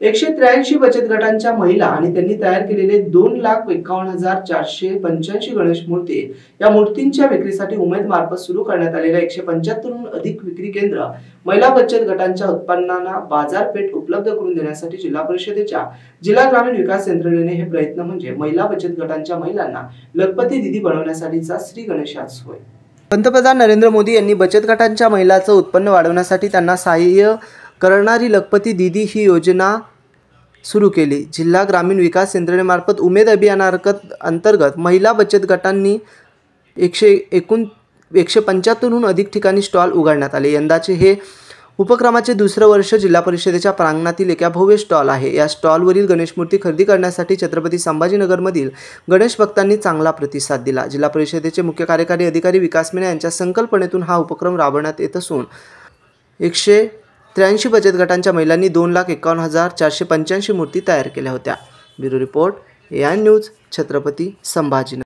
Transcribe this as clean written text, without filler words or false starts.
183 बचत गटांच्या महिला आणि त्यांनी तयार केलेले 2,51,485 गणेश मूर्ती या मूर्तींच्या विक्रीसाठी उमेद मार्फत सुरू करण्यात आलेल्या 175हून अधिक विक्री केंद्र महिला बचत गटांच्या उत्पन्नांना बाजारपेठ उपलब्ध करून देण्यासाठी जिल्हा परिषदेच्या जिल्हा ग्रामीण विकास यंत्रणेने हे प्रयत्न म्हणजे महिला बचत गटांच्या महिलांना लखपती दीदी बनवण्यासाठीचा श्री गणेशाच होय। पंतप्रधान नरेंद्र मोदी यांनी बचत गटांच्या महिलांचं उत्पन्न वाढवण्यासाठी त्यांना सहाय्य करणारी लखपती दीदी ही योजना सुरू केली। जिल्हा ग्रामीण विकास यंत्रणेमार्फत उमेद अभियानांतर्गत महिला बचत गटांनी 175हून अधिक ठिकाणी स्टॉल उघडण्यात आले। यंदाचे हे उपक्रमाचे दुसरे वर्ष जिल्हा परिषदेच्या प्रांगणातील एका भव्य स्टॉल आहे। या स्टॉलवरील गणेश मूर्ती खरेदी करण्यासाठी छत्रपती संभाजीनगरमधील गणेश भक्तांनी चांगला प्रतिसाद दिला। जिल्हा परिषदेचे मुख्य कार्यकारी अधिकारी विकास मीना यांच्या संकल्पनेतून हा उपक्रम राबवण्यात येत असून 183 बचत गटांच्या महिलांनी 2,51,485 मूर्ती तयार केल्या होत्या। Bureau report AN news, Chhatrapati Sambhajinagar.